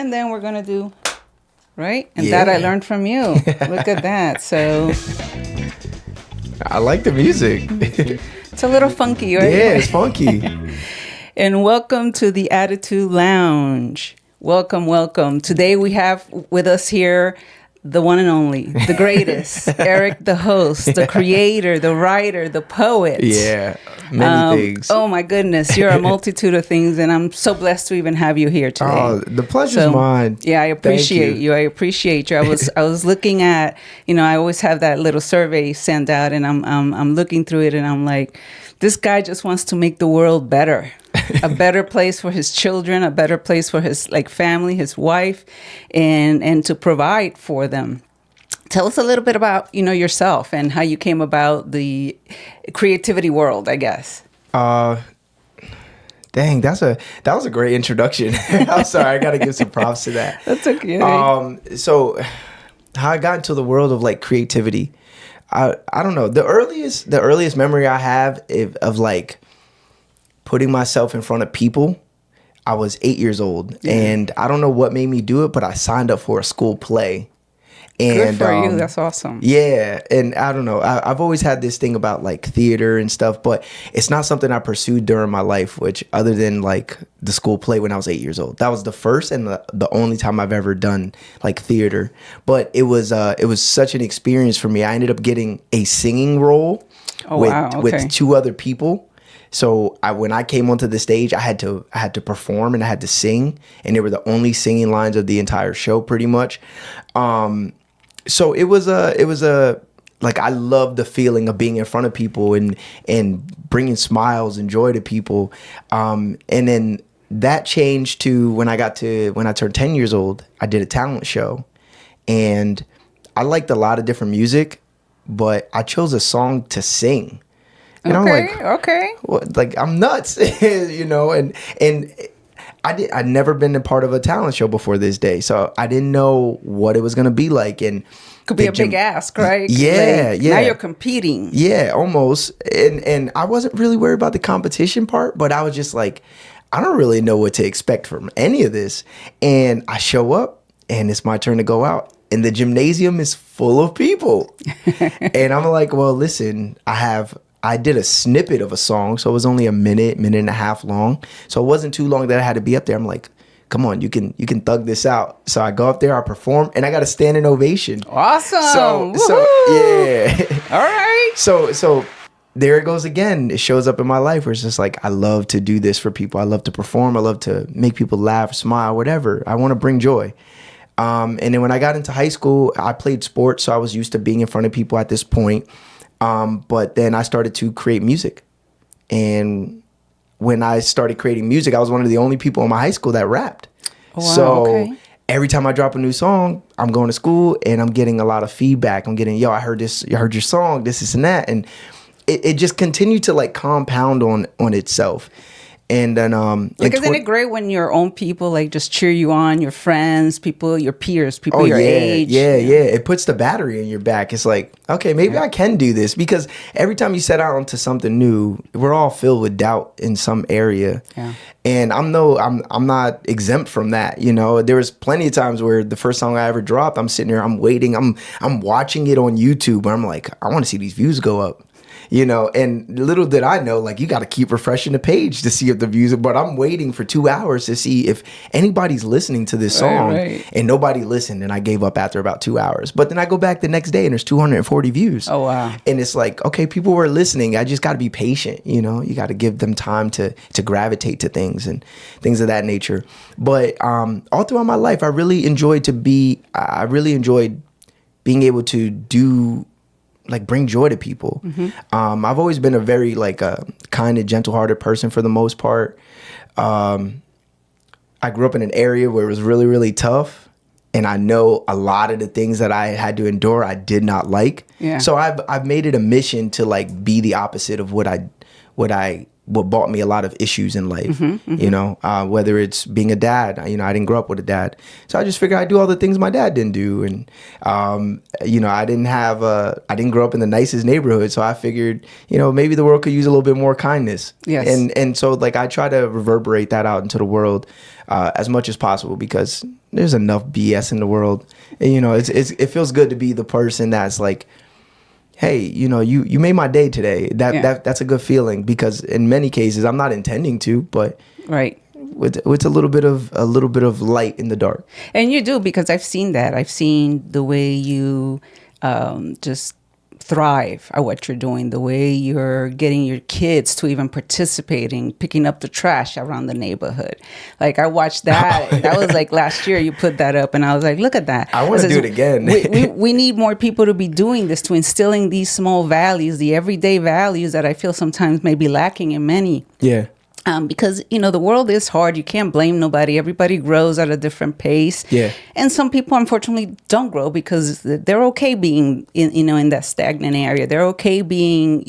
and then we're gonna do right. And that I learned from you. Look at that. So I like the music. It's a little funky, right? Yeah, it's funky. And welcome to the Attitude Lounge. Welcome, welcome. Today we have with us here the one and only, the greatest, Erik, the host, the creator, the writer, the poet. Yeah, many things. Oh my goodness, you're a multitude of things, and I'm so blessed to even have you here today. Oh, the pleasure's mine. Yeah, I appreciate you. I appreciate you. I was looking at, I always have that little survey sent out, and I'm looking through it, and I'm like, this guy just wants to make the world better. A better place for his children, a better place for his family, his wife, and to provide for them. Tell us a little bit about yourself and how you came about the creativity world, I guess. Dang, that was a great introduction. I'm sorry, I gotta give some props to that. That's okay. So how I got into the world of creativity, I don't know. The earliest memory I have of putting myself in front of people, I was 8 years old, and I don't know what made me do it, but I signed up for a school play. And, good for you. That's awesome. Yeah, and I don't know. I've always had this thing about theater and stuff, but it's not something I pursued during my life. Which, other than the school play when I was 8 years old, that was the first and the only time I've ever done theater. But it was such an experience for me. I ended up getting a singing role with two other people. So when I came onto the stage, I had to perform and I had to sing, and they were the only singing lines of the entire show, pretty much. So it was I love the feeling of being in front of people and bringing smiles and joy to people. And then that changed to when I turned 10 years old. I did a talent show, and I liked a lot of different music, but I chose a song to sing. And I'm okay. What, I'm nuts, and I'd never been a part of a talent show before this day, so I didn't know what it was gonna be like. And could be a big ask, right? Yeah. Now you're competing. Yeah, almost. And I wasn't really worried about the competition part, but I was just I don't really know what to expect from any of this. And I show up, and it's my turn to go out, and the gymnasium is full of people, and I'm like, well, listen, I did a snippet of a song, so it was only a minute and a half long. So it wasn't too long that I had to be up there. I'm like, come on, you can thug this out. So I go up there, I perform, and I got a standing ovation. Awesome. So yeah. All right. So there it goes again. It shows up in my life where it's just I love to do this for people. I love to perform. I love to make people laugh, smile, whatever. I want to bring joy. And then when I got into high school, I played sports, so I was used to being in front of people at this point. But then I started to create music. And when I started creating music, I was one of the only people in my high school that rapped. Wow, so every time I drop a new song, I'm going to school and I'm getting a lot of feedback. I'm getting, I heard your song, this and that. And it just continued to compound on itself. And then isn't it great when your own people just cheer you on, your friends, people, your peers, people your age? Yeah. It puts the battery in your back. It's okay, maybe I can do this, because every time you set out into something new, we're all filled with doubt in some area. Yeah. And I'm not exempt from that. There was plenty of times where the first song I ever dropped, I'm sitting there, I'm waiting, I'm watching it on YouTube, and I'm like, I want to see these views go up. And little did I know, you got to keep refreshing the page to see if the views, but I'm waiting for 2 hours to see if anybody's listening to this song. Right. And nobody listened, and I gave up after about 2 hours. But then I go back the next day and there's 240 views. Oh, wow. And it's okay, people were listening. I just got to be patient. You got to give them time to gravitate to things and things of that nature. But all throughout my life, I really enjoyed being able to do bring joy to people. Mm-hmm. I've always been a very kind and gentle-hearted person for the most part. I grew up in an area where it was really, really tough, and I know a lot of the things that I had to endure I did not like. Yeah. So I've made it a mission to be the opposite of what brought me a lot of issues in life. Whether it's being a dad. I didn't grow up with a dad, so I just figured I'd do all the things my dad didn't do. And I didn't grow up in the nicest neighborhood, so I figured maybe the world could use a little bit more kindness. Yes. And so I try to reverberate that out into the world as much as possible, because there's enough BS in the world. And, you know, it feels good to be the person that's like, hey, you know, you made my day today. That's a good feeling, because in many cases I'm not intending to, but right. With a little bit of light in the dark. And you do, because I've seen that. I've seen the way you just thrive at what you're doing, the way you're getting your kids to even participating, picking up the trash around the neighborhood. Like, I watched that. That was like last year you put that up, and I was like, look at that. I want to do it again. we need more people to be doing this, to instilling these small values, the everyday values that I feel sometimes may be lacking in many. Yeah. Because, you know, the world is hard. You can't blame nobody. Everybody grows at a different pace. Yeah. And some people, unfortunately, don't grow because they're okay being, in that stagnant area. They're okay being,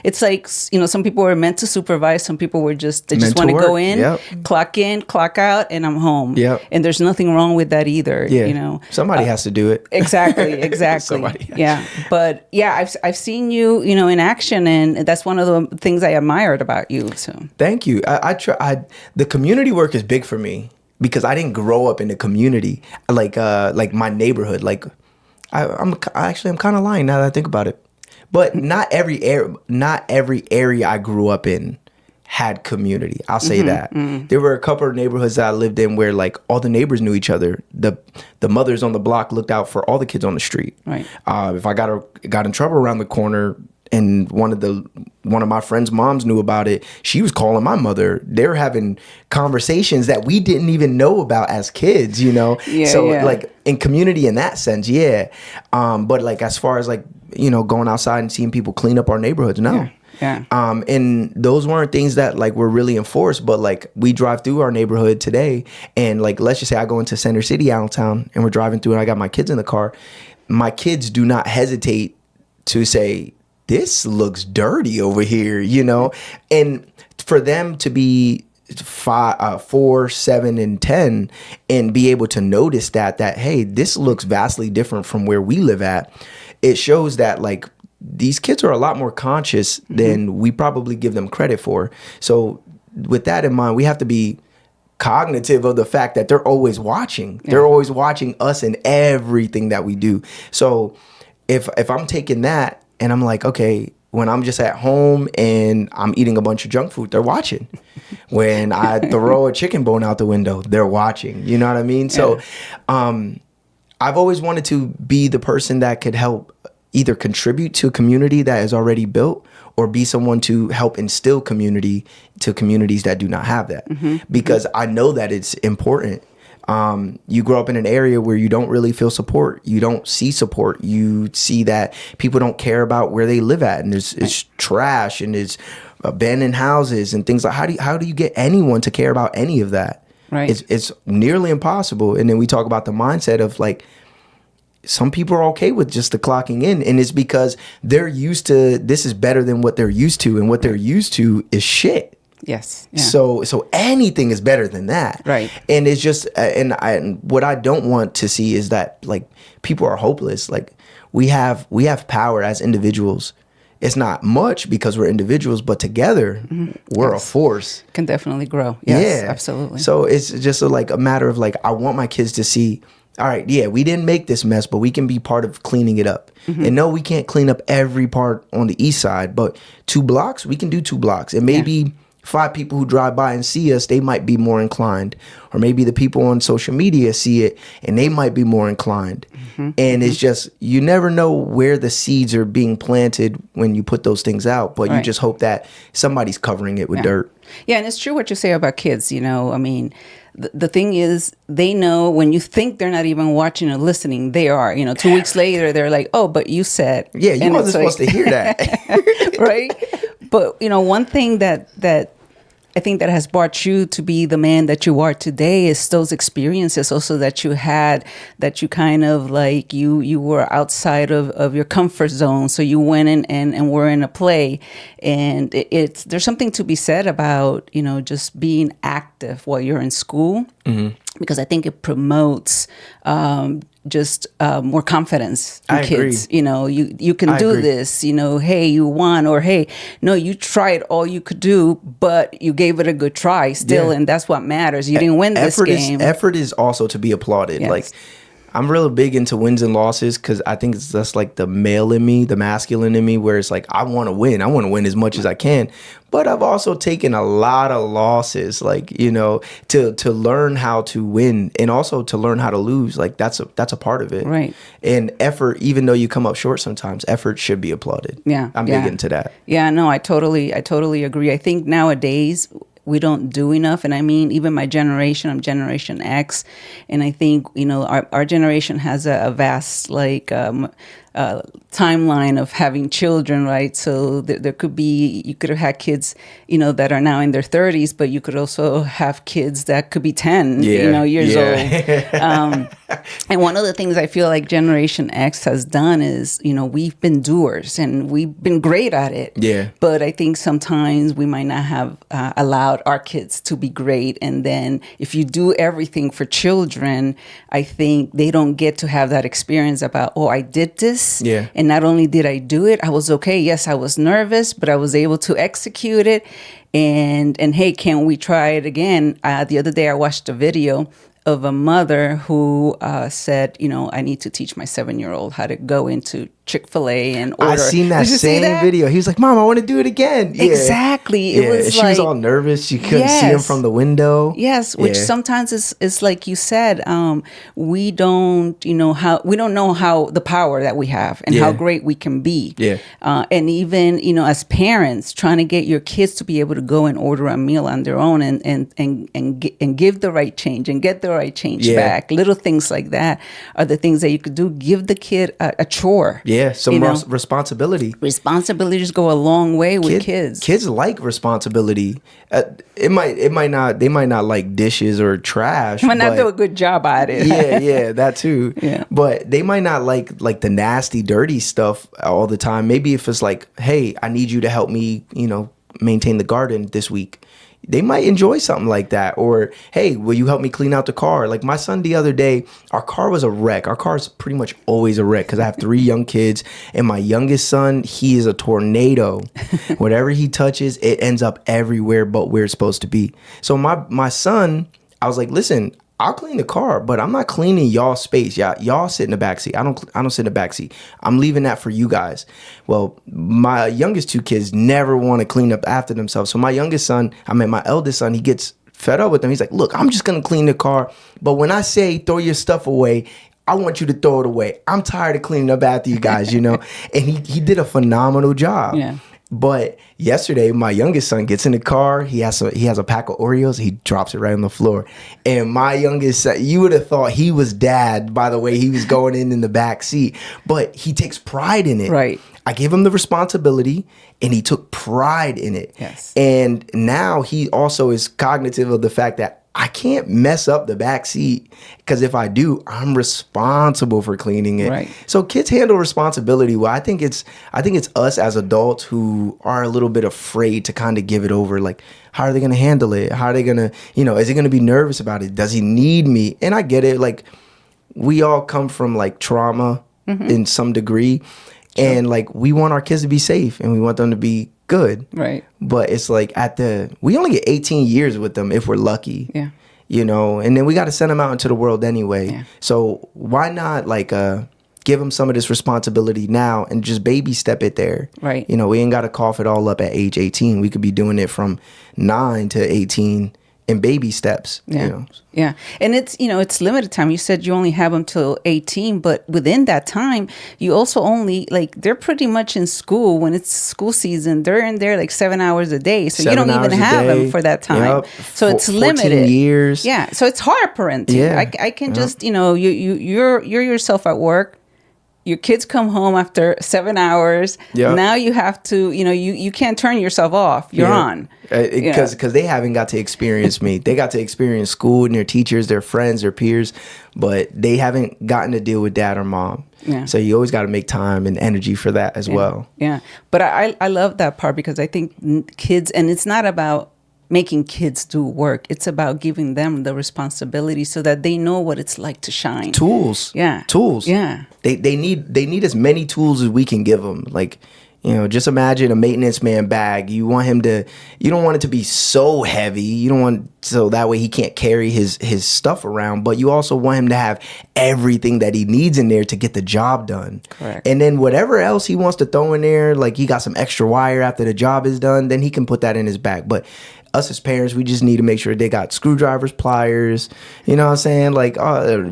it's like, some people were meant to supervise. Some people were they just want to go in, clock in, clock out, and I'm home. Yep. And there's nothing wrong with that either. Yeah. Somebody has to do it. Exactly. Yeah. But yeah, I've seen you, in action, and that's one of the things I admired about you. So thank you. I try. The community work is big for me because I didn't grow up in the community, like my neighborhood. Like, I'm kind of lying now that I think about it. But not every area I grew up in had community. I'll say that. There were a couple of neighborhoods that I lived in where like all the neighbors knew each other. The mothers on the block looked out for all the kids on the street. Right. If I got in trouble around the corner, and one of my friend's moms knew about it, she was calling my mother. They were having conversations that we didn't even know about as kids, like in community in that sense, yeah. But like as far as like, going outside and seeing people clean up our neighborhoods, no. Yeah. And those weren't things that like were really enforced, but like we drive through our neighborhood today, and like let's just say I go into Center City, Allentown, and we're driving through and I got my kids in the car. My kids do not hesitate to say, this looks dirty over here, and for them to be 4, 7, and 10 and be able to notice that hey, this looks vastly different from where we live at. It shows that like these kids are a lot more conscious than we probably give them credit for. So with that in mind, we have to be cognitive of the fact that they're always watching. Yeah. They're always watching us in everything that we do. So if I'm taking that, and I'm like, okay, when I'm just at home and I'm eating a bunch of junk food, they're watching. When I throw a chicken bone out the window, they're watching. You know what I mean? So I've always wanted to be the person that could help either contribute to a community that is already built or be someone to help instill community to communities that do not have that. Because I know that it's important. You grow up in an area where you don't really feel support. You don't see support. You see that people don't care about where they live at, and it's trash and it's abandoned houses and things like. How do you get anyone to care about any of that? Right. It's nearly impossible. And then we talk about the mindset of like, some people are okay with just the clocking in, and it's because they're used to this is better than what they're used to, and what they're used to is shit. Yes. Yeah. So anything is better than that. Right. And it's just, and what I don't want to see is that like people are hopeless. Like we have power as individuals. It's not much because we're individuals, but together we're a force. Can definitely grow. Yes, yeah, absolutely. So it's just like a matter of like, I want my kids to see, all right, yeah, we didn't make this mess, but we can be part of cleaning it up. And no, we can't clean up every part on the east side, but 2 blocks, we can do 2 blocks. And maybe 5 people who drive by and see us, they might be more inclined. Or maybe the people on social media see it and they might be more inclined. And it's just, you never know where the seeds are being planted when you put those things out, but you just hope that somebody's covering it with dirt. Yeah, and it's true what you say about kids, I mean, the thing is, they know when you think they're not even watching or listening, they are. 2 weeks later, they're like, oh, but you said. Yeah, you wasn't supposed to hear that. Right? But, one thing that I think that has brought you to be the man that you are today is those experiences also that you had, that you kind of like, you were outside of your comfort zone. So you went in and were in a play. And there's something to be said about, just being active while you're in school. because I think it promotes just more confidence in I agree. kids. You know, you can do this. You know, hey, you won, or hey, no, you tried all you could do, but you gave it a good try still, and that's what matters. You didn't win this game. Effort is also to be applauded. Yes. Like, I'm really big into wins and losses because I think it's just like the male in me, the masculine in me, where it's like, I want to win. I want to win as much as I can. But I've also taken a lot of losses, like, you know, to learn how to win and also to learn how to lose. Like, that's a part of it. Right. And effort, even though you come up short sometimes, effort should be applauded. Yeah. I'm big into that. Yeah, no, I totally agree. I think nowadays we don't do enough. And I mean, even my generation, I'm Generation X. And I think, you know, our generation has a vast, like, timeline of having children, right? So there could be, you could have had kids, you know, that are now in their 30s, but you could also have kids that could be 10, years old. And one of the things I feel like Generation X has done is, you know, we've been doers and we've been great at it. Yeah. But I think sometimes we might not have allowed our kids to be great. And then if you do everything for children, I think they don't get to have that experience about, oh, I did this. Yeah. And not only did I do it, I was okay. Yes, I was nervous, but I was able to execute it. And hey, can we try it again? The other day I watched a video of a mother who said, you know, I need to teach my 7-year-old how to go into Chick-fil-A and order. I seen that same video. He was like, Mom, I want to do it again. Yeah. Exactly. Yeah. It was she was all nervous. She couldn't see him from the window. Yes, which sometimes is like you said, we don't know how the power that we have and how great we can be. Yeah. And even, you know, as parents, trying to get your kids to be able to go and order a meal on their own and give the right change and get the right change back. Little things like that are the things that you could do. Give the kid a chore. Yeah, some responsibility. Responsibilities go a long way with kids. Kids like responsibility. They might not like dishes or trash. Might not do a good job at it. Yeah, that too. Yeah. But they might not like the nasty, dirty stuff all the time. Maybe if it's like, hey, I need you to help me, you know, maintain the garden this week. They might enjoy something like that. Or, hey, will you help me clean out the car? Like my son the other day, our car was a wreck. Our car's pretty much always a wreck because I have 3 young kids. And my youngest son, he is a tornado. Whatever he touches, it ends up everywhere but where it's supposed to be. So my son, I was like, listen, I'll clean the car, but I'm not cleaning y'all's space. Y'all sit in the back seat. I don't sit in the back seat. I'm leaving that for you guys. Well, my youngest 2 kids never want to clean up after themselves. So my youngest son, my eldest son, he gets fed up with them. He's like, look, I'm just going to clean the car. But when I say throw your stuff away, I want you to throw it away. I'm tired of cleaning up after you guys, you know? And he did a phenomenal job. Yeah. But yesterday, my youngest son gets in the car. He has a pack of Oreos. He drops it right on the floor. And my youngest son, you would have thought he was dad by the way he was going in the back seat. But he takes pride in it. Right. I gave him the responsibility, and he took pride in it. Yes. And now he also is cognitive of the fact that I can't mess up the back seat because if I do, I'm responsible for cleaning it. Right. So kids handle responsibility well. I think it's us as adults who are a little bit afraid to kind of give it over. Like, how are they going to handle it? How are they going to, is he going to be nervous about it? Does he need me? And I get it. Like, we all come from like trauma in some degree. Sure. And like, we want our kids to be safe and we want them to be good. Right. But it's like we only get 18 years with them if we're lucky. Yeah. And then we got to send them out into the world anyway. Yeah. So why not like give them some of this responsibility now and just baby step it there. Right. We ain't got to cough it all up at age 18. We could be doing it from 9 to 18 in baby steps. Yeah. Yeah. And it's limited time. You said you only have them till 18, but within that time, you also only they're pretty much in school when it's school season. They're in there like 7 hours a day. So you don't even have them for that time. Yep. So it's limited. 14 years. Yeah. So it's hard parenting. Yeah. I can just, you're yourself at work. Your kids come home after 7 hours. Yep. Now you have to, you can't turn yourself off. You're on. Because they haven't got to experience me. They got to experience school and their teachers, their friends, their peers, but they haven't gotten to deal with dad or mom. Yeah. So you always got to make time and energy for that as well. Yeah. But I love that part because I think kids, and it's not about making kids do work. It's about giving them the responsibility so that they know what it's like to shine. Tools. Yeah. Tools. Yeah. They need as many tools as we can give them. Like, you know, just imagine a maintenance man bag. You don't want it to be so heavy. You don't want, so that way he can't carry his stuff around, but you also want him to have everything that he needs in there to get the job done. Correct. And then whatever else he wants to throw in there, like he got some extra wire after the job is done, then he can put that in his bag. But us as parents, we just need to make sure they got screwdrivers, pliers, you know what I'm saying? Like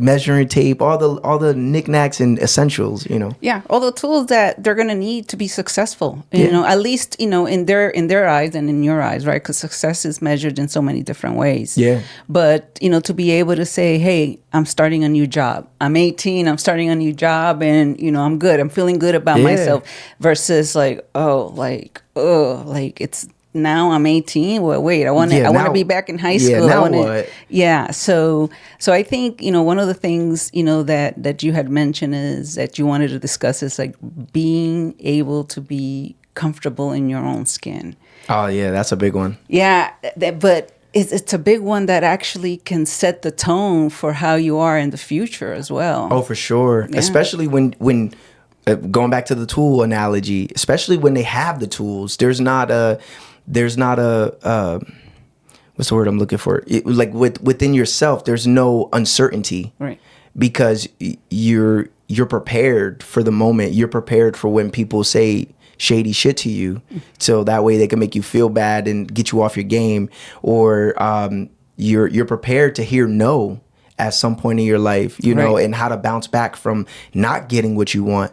measuring tape, all the knickknacks and essentials, you know. Yeah, all the tools that they're going to need to be successful, you know, at least, you know, in their eyes and in your eyes, right? Because success is measured in so many different ways. Yeah. But, you know, to be able to say, hey, I'm starting a new job. I'm 18, I'm starting a new job, and, you know, I'm good. I'm feeling good about myself versus like, it's, now I'm 18. Well, wait, I want to be back in high school. Now what? Yeah. So I think, you know, one of the things, you know, that you had mentioned is that you wanted to discuss is like being able to be comfortable in your own skin. Oh yeah, that's a big one. Yeah, but it's a big one that actually can set the tone for how you are in the future as well. Oh, for sure. Yeah. Especially when going back to the tool analogy, especially when they have the tools, there's not a what's the word I'm looking for? Like within yourself, there's no uncertainty, right? Because you're prepared for the moment. You're prepared for when people say shady shit to you, so that way they can make you feel bad and get you off your game, or you're prepared to hear no at some point in your life, you know, and how to bounce back from not getting what you want.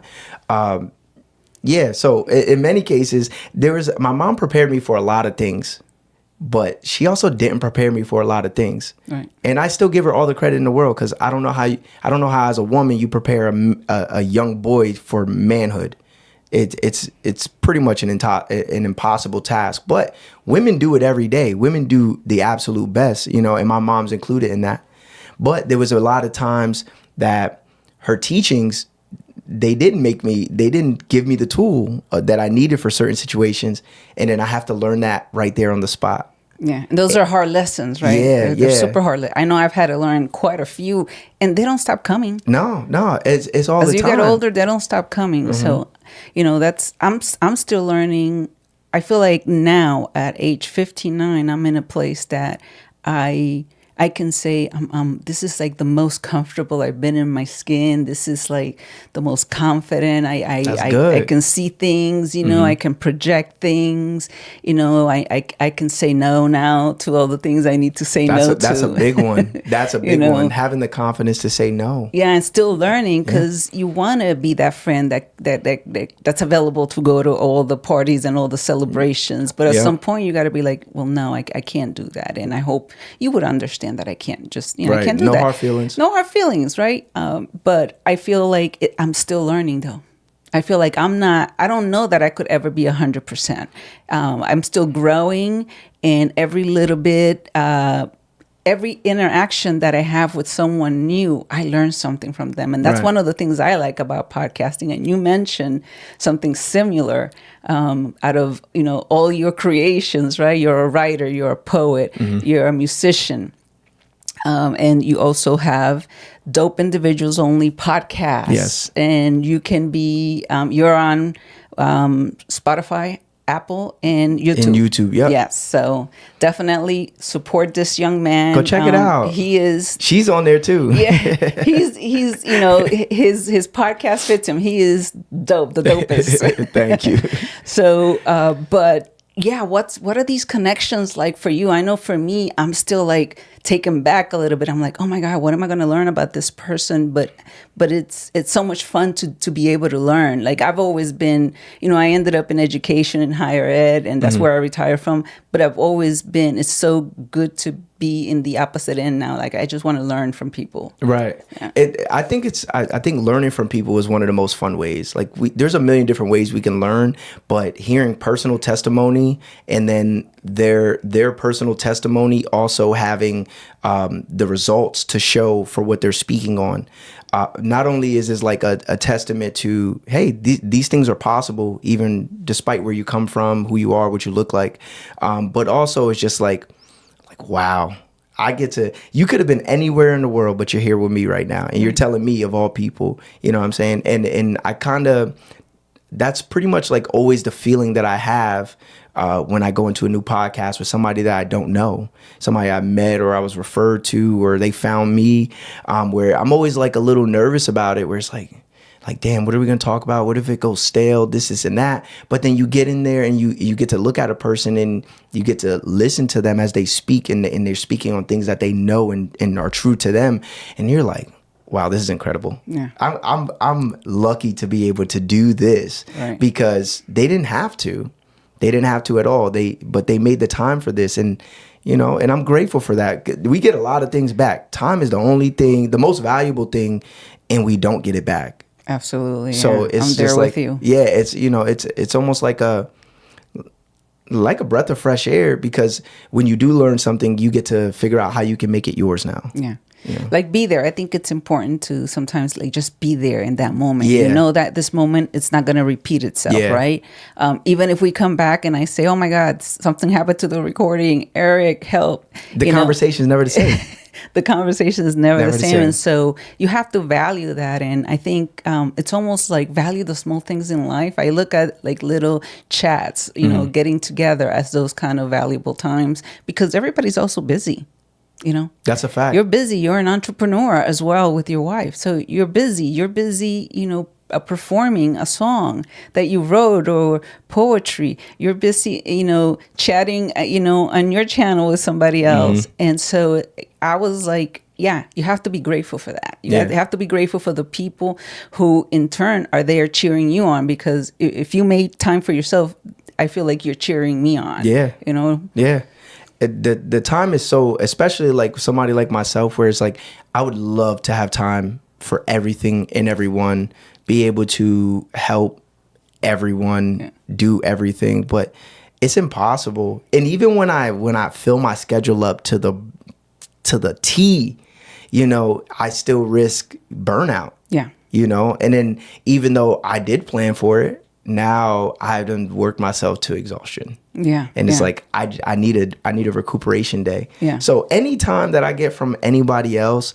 Yeah, so in many cases, my mom prepared me for a lot of things, but she also didn't prepare me for a lot of things. Right. And I still give her all the credit in the world, because I don't know how as a woman you prepare a young boy for manhood. It's pretty much an impossible task, but women do it every day. Women do the absolute best, you know, and my mom's included in that. But there was a lot of times that her teachings, they didn't give me the tool that I needed for certain situations. And then I have to learn that right there on the spot. Yeah. And those are hard lessons, right? Yeah. They're super hard. I know I've had to learn quite a few, and they don't stop coming. No, it's all the time. As you get older, they don't stop coming. Mm-hmm. So, you know, I'm still learning. I feel like now at age 59, I'm in a place that I can say this is like the most comfortable I've been in my skin. This is like the most confident. I can see things, you know, mm-hmm. I can project things, you know, I can say no now to all the things I need to say no to. That's a big one. That's a big one. Having the confidence to say no. Yeah, and still learning, because you want to be that friend that's available to go to all the parties and all the celebrations. But at some point you got to be like, well, no, I can't do that. And I hope you would understand that I can't just, you know, I can't do that. No hard feelings. No hard feelings, right? But I feel like I'm still learning, though. I feel like I don't know that I could ever be 100%. I'm still growing, and every little bit, every interaction that I have with someone new, I learn something from them. And that's one of the things I like about podcasting. And you mentioned something similar out of, you know, all your creations, right? You're a writer, you're a poet, mm-hmm. you're a musician. And you also have Dope Individuals Only podcast. Yes. And you can be, you're on Spotify, Apple, and YouTube. In YouTube, yep. Yes. So definitely support this young man. Go check it out. She's on there too. Yeah. He's you know, his podcast fits him. He is dope, the dopest. Thank you. So, but yeah, what are these connections like for you? I know for me, I'm still like taken back a little bit. I'm like, oh my God, what am I going to learn about this person? But it's so much fun to be able to learn. Like I've always been, you know, I ended up in education and higher ed, and that's mm-hmm. where I retired from. But I've always been, it's so good to be in the opposite end now. Like I just want to learn from people. Right. Yeah. I think learning from people is one of the most fun ways. Like there's a million different ways we can learn, but hearing personal testimony, and then their personal testimony also having the results to show for what they're speaking on. Not only is this like a testament to, hey, these things are possible, even despite where you come from, who you are, what you look like, but also it's just like, like, wow, you could have been anywhere in the world, but you're here with me right now. And you're telling me of all people, you know what I'm saying? And I kind of, that's pretty much like always the feeling that I have when I go into a new podcast with somebody that I don't know, somebody I met or I was referred to, or they found me, where I'm always like a little nervous about it, where it's like, damn, what are we going to talk about? What if it goes stale, this and that? But then you get in there and you get to look at a person and you get to listen to them as they speak, and they're speaking on things that they know and are true to them. And you're like, wow, this is incredible. Yeah. I'm lucky to be able to do this, right, because they didn't have to. They didn't have to at all. But they made the time for this. And, you know, and I'm grateful for that. We get a lot of things back. Time is the only thing, the most valuable thing, and we don't get it back. Absolutely. So it's I'm there just with like, you. Yeah, it's, you know, it's almost like a breath of fresh air, because when you do learn something, you get to figure out how you can make it yours now. Yeah. Yeah. Like, be there. I think it's important to sometimes like just be there in that moment. Yeah. You know that this moment, it's not going to repeat itself, Yeah. right? Even if we come back and I say, oh my God, something happened to the recording, Erik, help. The conversation is never the same. The conversation is never the same. And so you have to value that. And I think it's almost like value the small things in life. I look at like little chats, you know, getting together as those kind of valuable times, because everybody's also busy. You know, that's a fact. You're busy. You're an entrepreneur as well with your wife. So you're busy. You're busy, you know, performing a song that you wrote or poetry. You're busy, you know, chatting, you know, on your channel with somebody else. And so I was like, yeah, you have to be grateful for that. You have to be grateful for the people who in turn are there cheering you on, because if you made time for yourself, I feel like you're cheering me on. Yeah. You know? Yeah. The time is so, especially like somebody like myself, where it's like, I would love to have time for everything and everyone, be able to help everyone do everything, but it's impossible. And even when I fill my schedule up to the T, you know, I still risk burnout. Yeah. You know, and then even though I did plan for it, now I've done worked myself to exhaustion. Yeah. And it's like, I need a recuperation day. Yeah. So any time that I get from anybody else,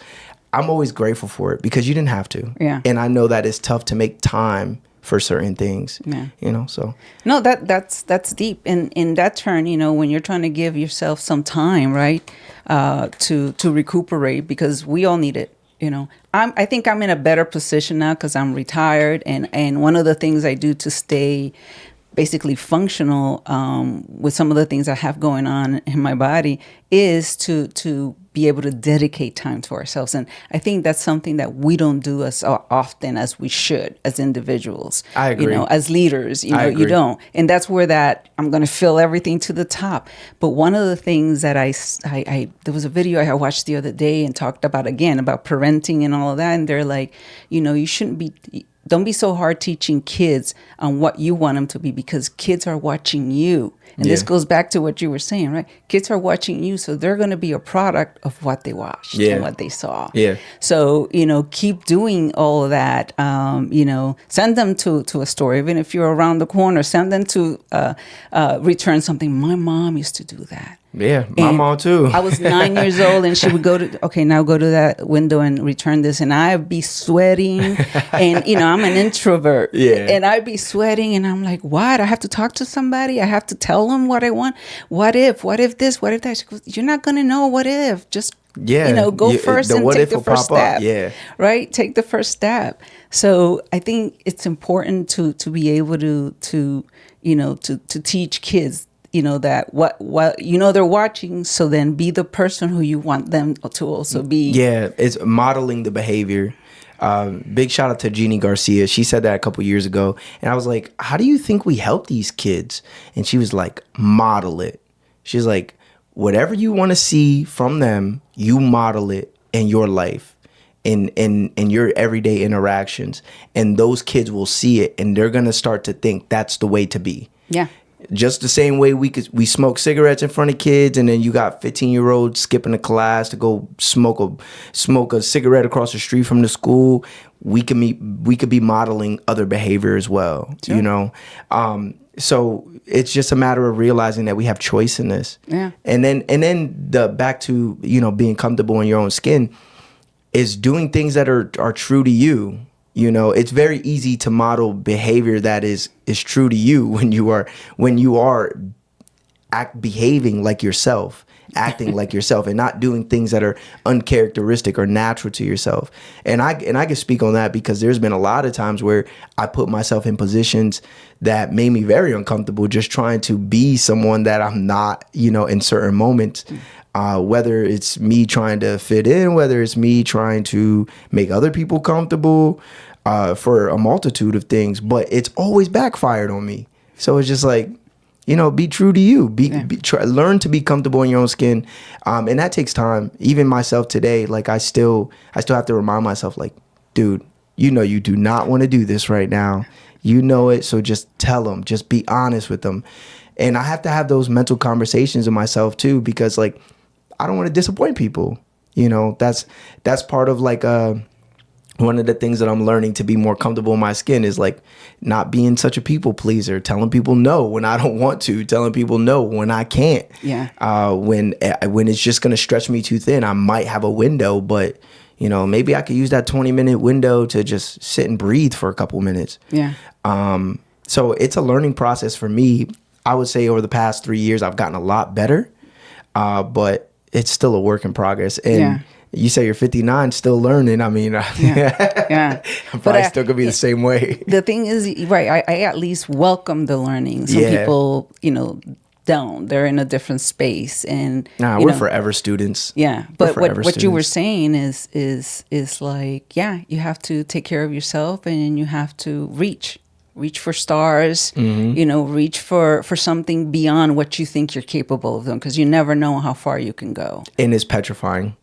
I'm always grateful for it, because you didn't have to. Yeah. And I know that it's tough to make time for certain things. Yeah. You know, so. No, that's deep. And in that turn, you know, when you're trying to give yourself some time, right, to recuperate, because we all need it. You know, I think I'm in a better position now because I'm retired, and one of the things I do to stay basically functional with some of the things I have going on in my body is to be able to dedicate time to ourselves. And I think that's something that we don't do as often as we should as individuals. I agree. You know, as leaders, you know, you don't. And that's where that I'm going to fill everything to the top. But one of the things that I there was a video I watched the other day and talked about parenting and all of that. And they're like, you know, don't be so hard teaching kids on what you want them to be, because kids are watching you. And this goes back to what you were saying, right? Kids are watching you, so they're going to be a product of what they watched and what they saw. Yeah. So, you know, keep doing all of that. You know, send them to a store, even if you're around the corner. Send them to return something. My mom used to do that. Yeah, my mom too. I was 9 years old, and she would go to that window and return this, and I'd be sweating, and you know, I'm an introvert, and I'd be sweating, and I'm like, what? I have to talk to somebody. I have to tell them what I want. What if this? What if that? She goes, you're not gonna know what if. Just you know, go first and take the first step. Yeah, right. Take the first step. So I think it's important to be able to you know to teach kids. You know, that what you know they're watching, so then be the person who you want them to also be. Yeah, it's modeling the behavior. Big shout out to Jeannie Garcia. She said that a couple years ago, and I was like, how do you think we help these kids? And she was like, model it. She's like, whatever you want to see from them, you model it in your life, in your everyday interactions, and those kids will see it, and they're gonna start to think that's the way to be. Yeah. Just the same way we smoke cigarettes in front of kids, and then you got 15-year-olds skipping a class to go smoke a cigarette across the street from the school. We could be modeling other behavior as well. Sure. You know, so it's just a matter of realizing that we have choice in this. Yeah. And then the back to, you know, being comfortable in your own skin is doing things that are true to you. You know, it's very easy to model behavior that is true to you when you are behaving like yourself, acting like yourself, and not doing things that are uncharacteristic or natural to yourself. And I can speak on that because there's been a lot of times where I put myself in positions that made me very uncomfortable, just trying to be someone that I'm not, you know, in certain moments. Whether it's me trying to fit in, whether it's me trying to make other people comfortable, for a multitude of things, but it's always backfired on me. So it's just like, you know, be true to you. Learn to be comfortable in your own skin, and that takes time. Even myself today, like I still have to remind myself, like, dude, you know, you do not want to do this right now. You know it, so just tell them. Just be honest with them. And I have to have those mental conversations with myself too, because like I don't want to disappoint people. You know, that's part of like one of the things that I'm learning to be more comfortable in my skin is like not being such a people pleaser, telling people no when I don't want to, telling people no when I can't. Yeah. When it's just going to stretch me too thin, I might have a window, but you know, maybe I could use that 20-minute window to just sit and breathe for a couple minutes. Yeah. So it's a learning process for me. I would say over the past 3 years, I've gotten a lot better, but it's still a work in progress. And you say you're 59, still learning. I mean, yeah. I'm probably still gonna be the same way. The thing is, right? I at least welcome the learning. Some people, you know, don't. They're in a different space, and we're forever students. Yeah, but what you were saying is like, yeah, you have to take care of yourself, and you have to reach for stars. You know, reach for something beyond what you think you're capable of doing, because you never know how far you can go. And it's petrifying.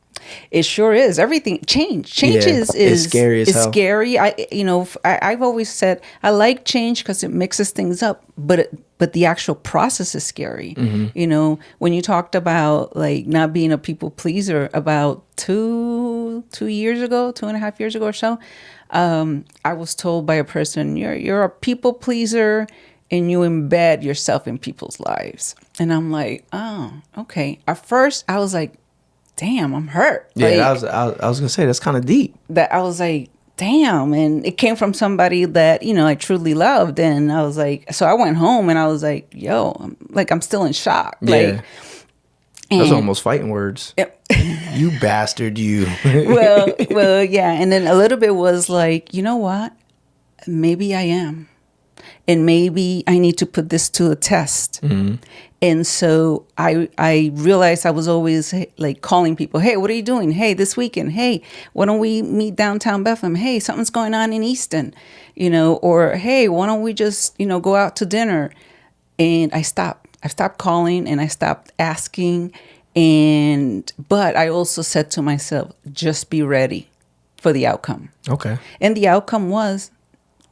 It sure is. Everything change is scary as hell. Scary. I've always said I like change because it mixes things up, but the actual process is scary. You know, when you talked about like not being a people pleaser about 2.5 years ago or so, I was told by a person, you're a people pleaser and you embed yourself in people's lives. And I'm like, oh, okay. At first I was like, damn, I'm hurt. Yeah, like, I was gonna say that's kind of deep. That I was like, damn, and it came from somebody that, you know, I truly loved, and I was like, so I went home and I was like, yo, I'm still in shock. Yeah. Like, those almost fighting words. You bastard, you. well, yeah, and then a little bit was like, you know what? Maybe I am, and maybe I need to put this to a test. And so I realized I was always like calling people, hey, what are you doing? Hey, this weekend. Hey, why don't we meet downtown Bethlehem? Hey, something's going on in Easton, you know, or hey, why don't we just, you know, go out to dinner? And I stopped calling and I stopped asking. But I also said to myself, just be ready for the outcome. Okay. And the outcome was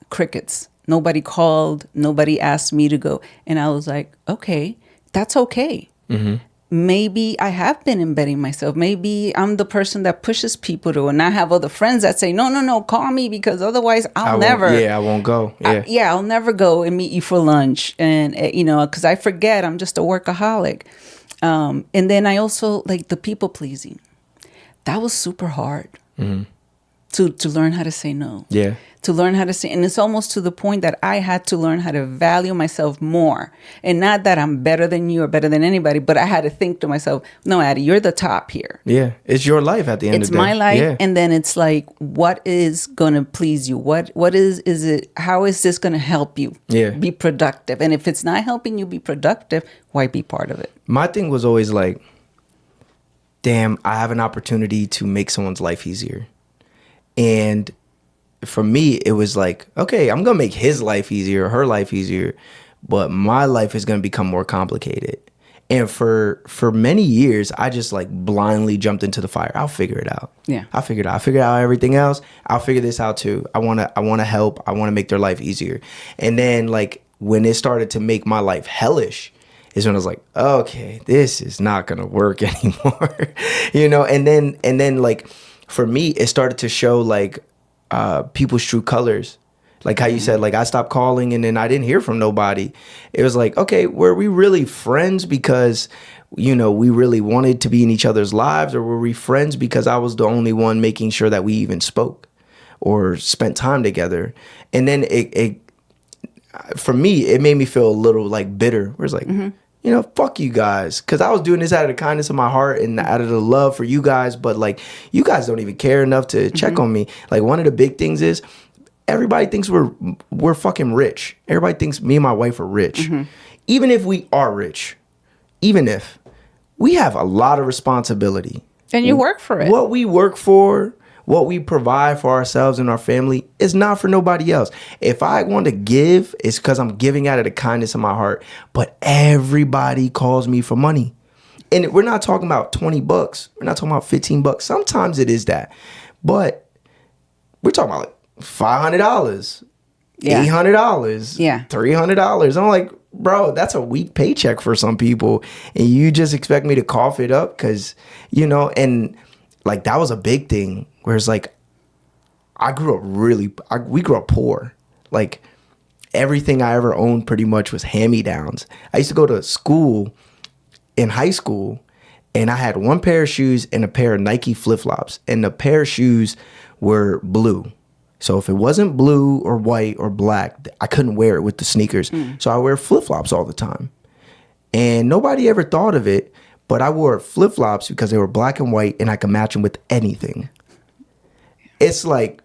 crickets. Nobody called. Nobody asked me to go. And I was like, okay. That's okay. Maybe I have been embedding myself. Maybe I'm the person that pushes people to, and I have other friends that say, no, call me, because otherwise I won't go. I'll never go and meet you for lunch. And, you know, because I forget I'm just a workaholic. And then I also like the people pleasing. That was super hard to learn how to say no. Yeah. To learn how to say, and it's almost to the point that I had to learn how to value myself more. And not that I'm better than you or better than anybody, but I had to think to myself, no, Addie, you're the top here. Yeah, it's your life at the end of the day. It's my life, and then it's like, what is going to please you? What is it? How is this going to help you be productive? And if it's not helping you be productive, why be part of it? My thing was always like, damn, I have an opportunity to make someone's life easier. And for me, it was like, okay, I'm going to make his life easier, her life easier, but my life is going to become more complicated. And for many years, I just like blindly jumped into the fire. I'll figure it out. Yeah. I figured out everything else. I'll figure this out too. I want to help. I want to make their life easier. And then like when it started to make my life hellish is when I was like, okay, this is not going to work anymore. You know, and then like for me, it started to show like, people's true colors. Like how you said, like I stopped calling and then I didn't hear from nobody. It was like, okay, were we really friends because, you know, we really wanted to be in each other's lives, or were we friends because I was the only one making sure that we even spoke or spent time together? And then it for me, it made me feel a little like bitter. Where it's like, you know, fuck you guys. Because I was doing this out of the kindness of my heart and out of the love for you guys. But like, you guys don't even care enough to check on me. Like, one of the big things is everybody thinks we're fucking rich. Everybody thinks me and my wife are rich. Even if we are rich, even if we have a lot of responsibility. And you work for it. What we work for, what we provide for ourselves and our family is not for nobody else. If I want to give, it's because I'm giving out of the kindness of my heart. But everybody calls me for money. And we're not talking about 20 bucks. We're not talking about 15 bucks. Sometimes it is that. But we're talking about like $500, $800, $300. I'm like, bro, that's a week paycheck for some people. And you just expect me to cough it up? Because, you know, and like that was a big thing. Whereas like we grew up poor. Like everything I ever owned pretty much was hand-me-downs. I used to go to school in high school and I had one pair of shoes and a pair of Nike flip-flops. And the pair of shoes were blue. So if it wasn't blue or white or black, I couldn't wear it with the sneakers. So I wear flip-flops all the time. And nobody ever thought of it, but I wore flip-flops because they were black and white and I could match them with anything. It's like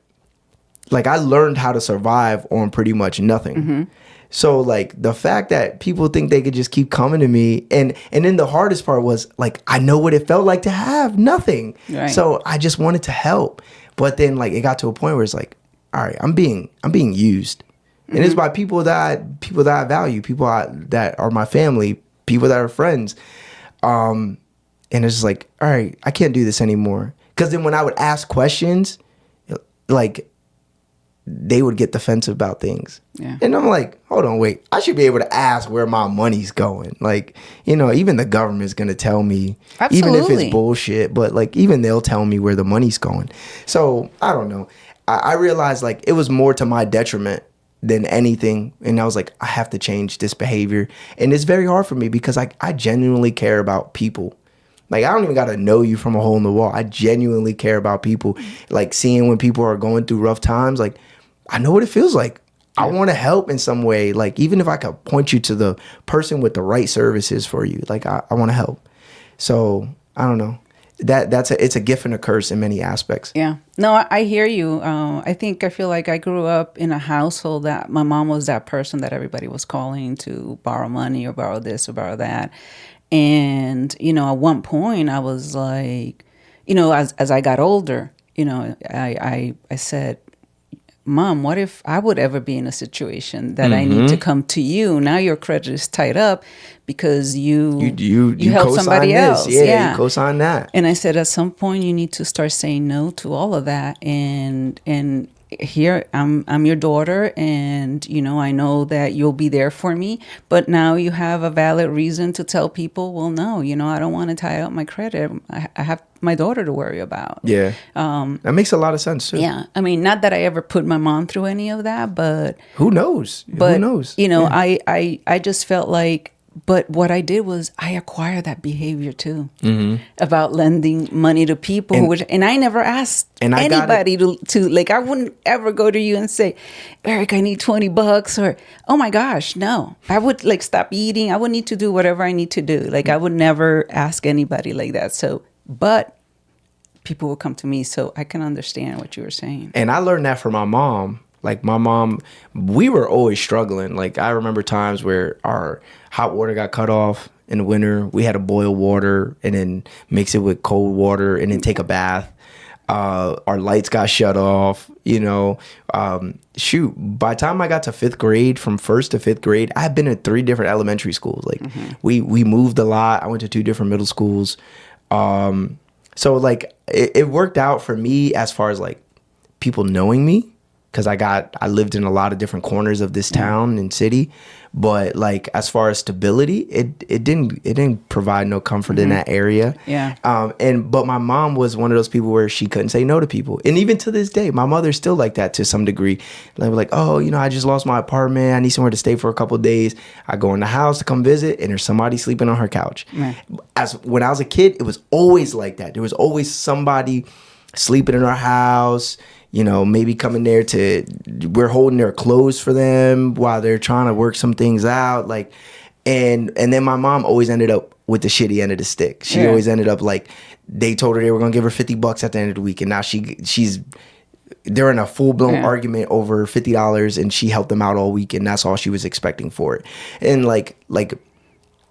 I learned how to survive on pretty much nothing. So like the fact that people think they could just keep coming to me, and then the hardest part was like I know what it felt like to have nothing. Right. So I just wanted to help. But then like it got to a point where it's like, all right, I'm being used. And it's by people that I value, that are my family, people that are friends. And it's just like, all right, I can't do this anymore. Because then when I would ask questions, like they would get defensive about things. Yeah. And I'm like, hold on, wait. I should be able to ask where my money's going. Like, you know, even the government's going to tell me, even if it's bullshit, but like even they'll tell me where the money's going. So I don't know. I realized like it was more to my detriment than anything. And I was like, I have to change this behavior. And it's very hard for me because I genuinely care about people. Like, I don't even got to know you from a hole in the wall. I genuinely care about people. Like, seeing when people are going through rough times, like, I know what it feels like. I want to help in some way. Like, even if I could point you to the person with the right services for you, like, I want to help. So, I don't know. It's a gift and a curse in many aspects. Yeah. No, I hear you. I feel like I grew up in a household that my mom was that person that everybody was calling to borrow money or borrow this or borrow that. And, you know, at one point I was like, you know, as I got older, you know, I said, Mom, what if I would ever be in a situation that I need to come to you? Now your credit is tied up because you help somebody else. Yeah, you co-sign that. And I said, at some point you need to start saying no to all of that. And here I'm your daughter, and you know I know that you'll be there for me, but now you have a valid reason to tell people, well, no, you know, I don't want to tie up my credit. I have my daughter to worry about. Yeah. That makes a lot of sense too. Yeah. I mean, not that I ever put my mom through any of that, but who knows? Who knows? You know, yeah. I just felt like, but what I did was I acquired that behavior too, about lending money to people, and I never asked anybody to like, I wouldn't ever go to you and say, Eric, I need $20, or, oh my gosh, no. I would like stop eating. I would need to do whatever I need to do. Like, I would never ask anybody like that. So, but people would come to me, so I can understand what you were saying. And I learned that from my mom. Like, my mom, we were always struggling. Like, I remember times where our hot water got cut off in the winter. We had to boil water and then mix it with cold water and then take a bath. Our lights got shut off, you know. By the time I got to fifth grade, from first to fifth grade, I had been in 3 different elementary schools. Like, we moved a lot. I went to 2 different middle schools. So, like, it worked out for me as far as, like, people knowing me. because I lived in a lot of different corners of this town and city, but like as far as stability, it didn't provide no comfort in that area. Yeah. But my mom was one of those people where she couldn't say no to people, and even to this day, my mother's still like that to some degree. Like, oh, I just lost my apartment. I need somewhere to stay for a couple of days. I go in the house to come visit, and there's somebody sleeping on her couch. Yeah. When I was a kid, it was always like that. There was always somebody sleeping in our house, maybe coming there we're holding their clothes for them while they're trying to work some things out. Like, and then my mom always ended up with the shitty end of the stick. She always ended up like, they told her they were going to give her $50 at the end of the week. And now they're in a full blown argument over $50, and she helped them out all week. And that's all she was expecting for it. And like,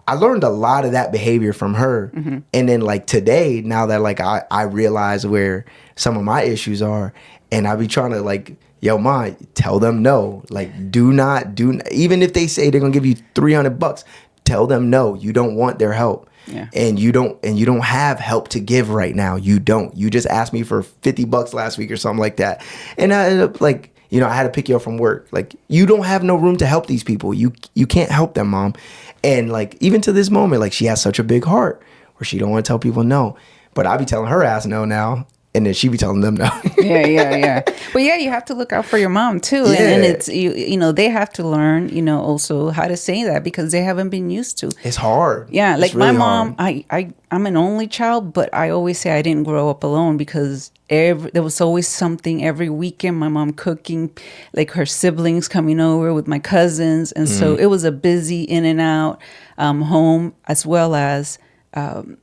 I learned a lot of that behavior from her. Mm-hmm. And then like today, now that like I realize where some of my issues are, and I be trying to like, yo, Ma, tell them no. Like, do not, even if they say they're gonna give you $300, tell them no. You don't want their help. Yeah. And you don't have help to give right now. You don't. You just asked me for $50 last week or something like that. And I ended up like, I had to pick you up from work. Like, you don't have no room to help these people. You can't help them, Mom. And like, even to this moment, like, she has such a big heart where she don't want to tell people no. But I be telling her ass no now, and then she be telling them no. Yeah. But yeah, you have to look out for your mom too. Yeah. And it's, they have to learn, also how to say that, because they haven't been used to. It's hard. Yeah. It's like really my mom, hard. I'm an only child, but I always say I didn't grow up alone, because there was always something every weekend. My mom cooking, like her siblings coming over with my cousins. And so it was a busy in and out home, as well as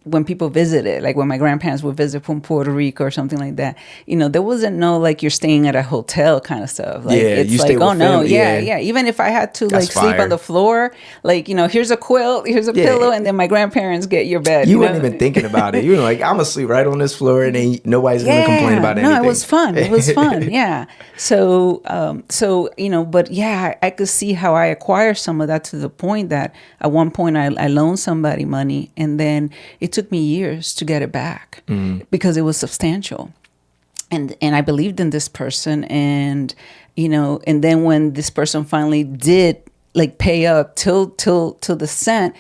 when people visited, like when my grandparents would visit from Puerto Rico or something like that, there wasn't no like you're staying at a hotel kind of stuff. Like, it's you like, stay with family, yeah. Even if I had to That's like sleep fire. on the floor, like, here's a quilt, here's a pillow, and then my grandparents get your bed. You weren't even thinking about it. You were like, I'm gonna sleep right on this floor, and then nobody's gonna complain about anything. No, it was fun. It was fun. Yeah. So, but yeah, I could see how I acquired some of that, to the point that at one point I loaned somebody money, and then it took me years to get it back because it was substantial. And I believed in this person, and and then when this person finally did like pay up till the cent,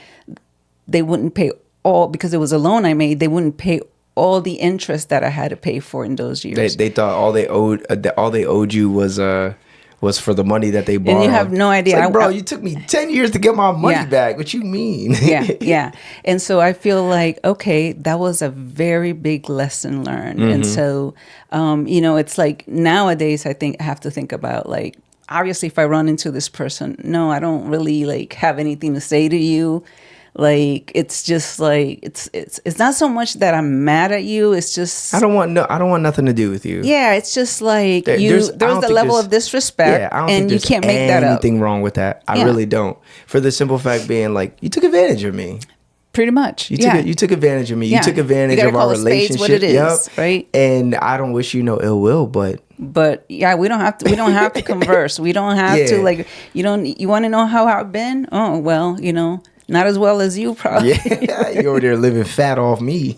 they wouldn't pay all, because it was a loan I made. They wouldn't pay all the interest that I had to pay for in those years. They thought all they owed you was for the money that they borrowed. And you have no idea. It's like, bro, you took me 10 years to get my money back. What you mean? Yeah. And so I feel like, okay, that was a very big lesson learned. And so, it's like nowadays I have to think about, like, obviously if I run into this person, no, I don't really like have anything to say to you. Like, it's just like, it's not so much that I'm mad at you. It's just, I don't want nothing to do with you. Yeah. It's just like there's the level of disrespect, and you can't make that up. Anything wrong with that. I really don't. For the simple fact being like, you took advantage of me. Pretty much. You took advantage of me. You took advantage of our relationship. What it is, right? And I don't wish you no ill will, but yeah, we don't have to converse. We don't have to, like, you want to know how I've been? Oh, well, not as well as you, probably. Yeah, you over there living fat off me.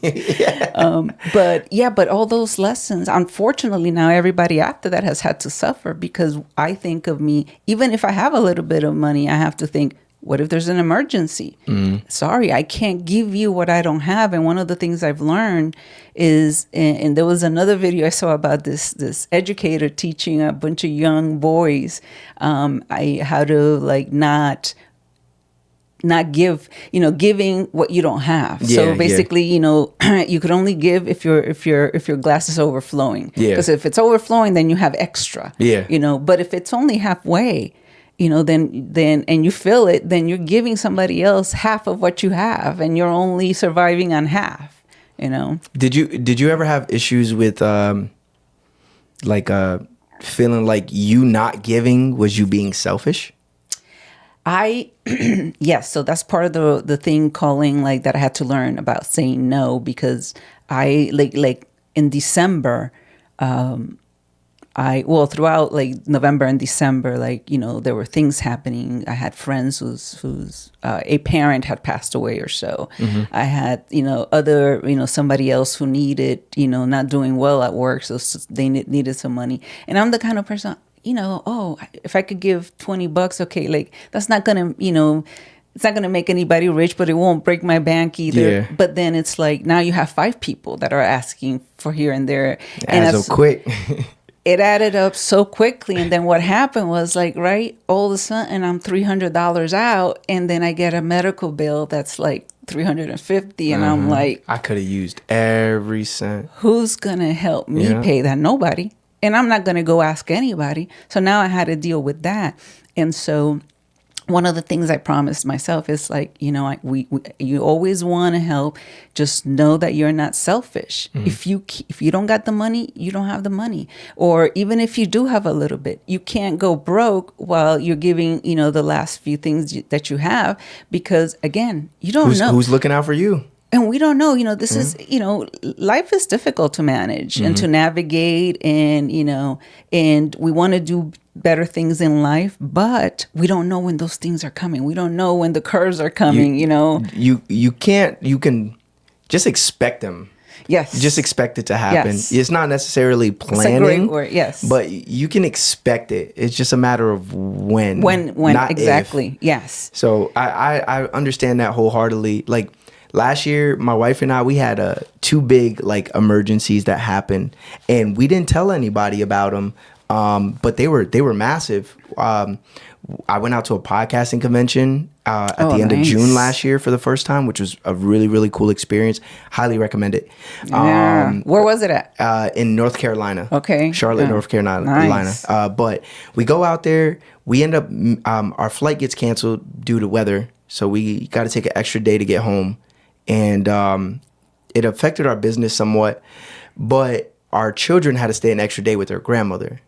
But all those lessons, unfortunately, now everybody after that has had to suffer, because I think of me, even if I have a little bit of money, I have to think, what if there's an emergency? Sorry, I can't give you what I don't have. And one of the things I've learned is, and there was another video I saw about this educator teaching a bunch of young boys how to like not give, giving what you don't have. So basically, you could only give if your glass is overflowing. Because if it's overflowing, then you have extra. But if it's only halfway, then and you feel it, then you're giving somebody else half of what you have, and you're only surviving on half. Did you ever have issues with feeling like you not giving was you being selfish? Yes. So that's part of the thing calling, like, that I had to learn about saying no, because I like in December, throughout like November and December, like, there were things happening. I had friends whose a parent had passed away or so. I had, other, somebody else who needed, not doing well at work. So they needed some money. And I'm the kind of person, oh, if I could give $20, okay, like that's not gonna, it's not gonna make anybody rich, but it won't break my bank either. Yeah. But then it's like now you have 5 people that are asking for here and there, As so quick. It added up so quickly. And then what happened was like, right, all of a sudden I'm $300 out, and then I get a medical bill that's like $350, and I'm like, I could have used every cent. who's gonna help me pay that? Nobody. And I'm not gonna go ask anybody. So now I had to deal with that. And so one of the things I promised myself is like, you always want to help. Just know that you're not selfish. If you don't got the money, you don't have the money. Or even if you do have a little bit, you can't go broke while you're giving, the last few things that you have, because again, you don't know who's looking out for you. And we don't know, this is, life is difficult to manage and to navigate, and, and we want to do better things in life, but we don't know when those things are coming. We don't know when the curves are coming, You can just expect them. Yes. Just expect it to happen. Yes. It's not necessarily planning. It's a great word, yes. But you can expect it. It's just a matter of when. When, not exactly. If. Yes. So I understand that wholeheartedly. Like last year, my wife and I, we had 2 big like emergencies that happened, and we didn't tell anybody about them. But they were massive. I went out to a podcasting convention at the end of June last year for the first time, which was a really, really cool experience. Highly recommend it. Yeah. Where was it at? In North Carolina. Okay. Charlotte, North Carolina. Nice. But we go out there. We end up, our flight gets canceled due to weather. So we got to take an extra day to get home. And it affected our business somewhat. But our children had to stay an extra day with their grandmother.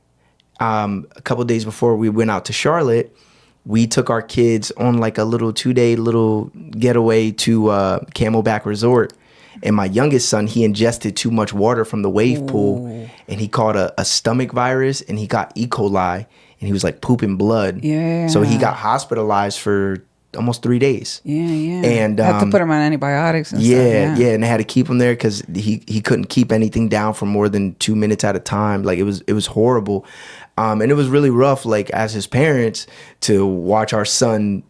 A couple of days before we went out to Charlotte, we took our kids on like a little 2-day little getaway to Camelback Resort. And my youngest son, he ingested too much water from the wave pool, and he caught a stomach virus, and he got E. coli, and he was like pooping blood. Yeah. So he got hospitalized for almost 3 days. Yeah. And had to put him on antibiotics and stuff. Yeah, and they had to keep him there because he couldn't keep anything down for more than 2 minutes at a time. Like it was horrible. And it was really rough, like as his parents, to watch our son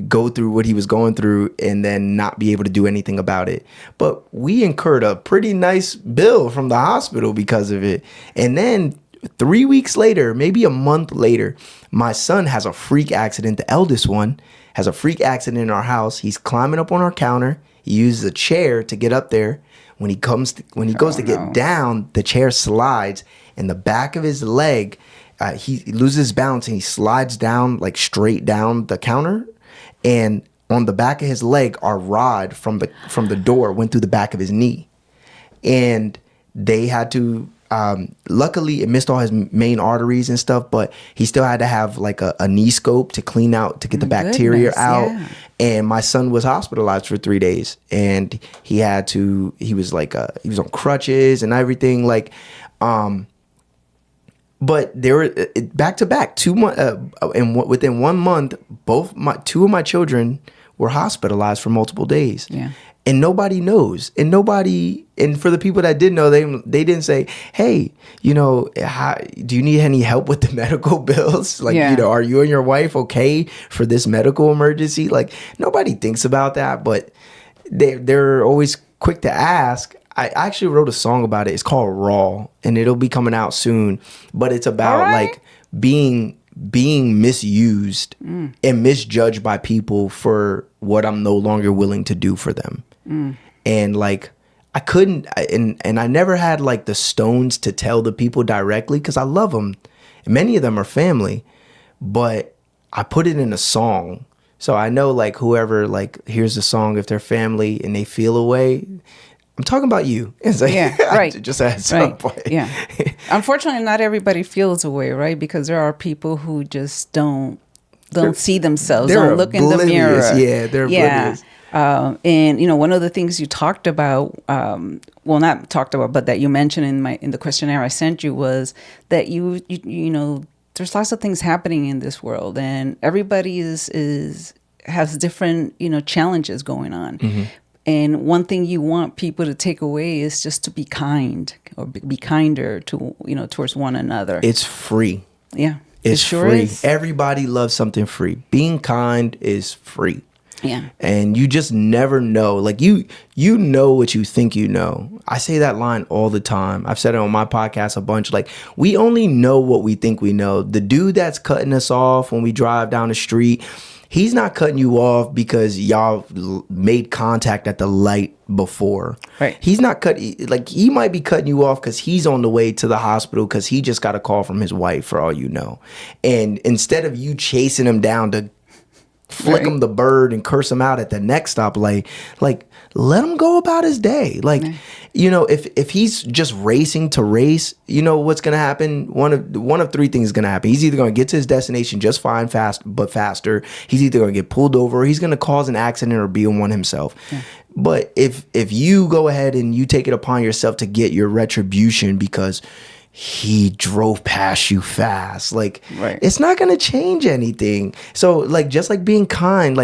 go through what he was going through and then not be able to do anything about it. But we incurred a pretty nice bill from the hospital because of it. And then 3 weeks later, maybe a month later, my son has a freak accident. The eldest one has a freak accident in our house. He's climbing up on our counter. He uses a chair to get up there. When he goes to get down, the chair slides, and the back of his leg, he loses balance, and he slides down, like straight down the counter. And on the back of his leg, our rod from the door went through the back of his knee. And they had to, luckily it missed all his main arteries and stuff, but he still had to have like a knee scope to clean out, to get the bacteria out. Yeah. And my son was hospitalized for 3 days, and he was on crutches and everything. Like, but there were back to back 2 months, and within 1 month, two of my children were hospitalized for multiple days. Yeah. And nobody knows. And for the people that did know, they didn't say, hey, do you need any help with the medical bills? Like, are you and your wife okay for this medical emergency? Like, nobody thinks about that, but they're always quick to ask. I actually wrote a song about it. It's called Raw, and it'll be coming out soon. But it's about like being misused and misjudged by people for what I'm no longer willing to do for them. And like I couldn't, and I never had like the stones to tell the people directly, because I love them, and many of them are family, but I put it in a song. So I know like whoever like hears the song, if they're family and they feel a way, I'm talking about you. It's like, right. Just at some point. Yeah. Unfortunately, not everybody feels a way, right? Because there are people who just don't see themselves, don't look in the mirror. Yeah, they're oblivious. And one of the things you talked about, not talked about, but that you mentioned in the questionnaire I sent you, was that you there's lots of things happening in this world, and everybody has different challenges going on. Mm-hmm. And one thing you want people to take away is just to be kind, or be kinder to towards one another. It's free. Yeah. It's sure free. is. Everybody loves something free. Being kind is free. Yeah. And you just never know. Like you know what you think you know. I say that line all the time. I've said it on my podcast a bunch. Like, we only know what we think we know. The dude that's cutting us off when we drive down the street, he's not cutting you off because y'all made contact at the light before. Right. He's not like, he might be cutting you off because he's on the way to the hospital because he just got a call from his wife, for all you know. And instead of you chasing him down to flick him the bird and curse him out at the next stoplight, like, let him go about his day. Like, you know, if he's just racing to race, you know what's gonna happen? One of three things is gonna happen. He's either gonna get to his destination just fine, but faster. He's either gonna get pulled over, or he's gonna cause an accident or be in one himself. But if you go ahead and you take it upon yourself to get your retribution because he drove past you fast, like, it's not going to change anything. So, like, just like being kind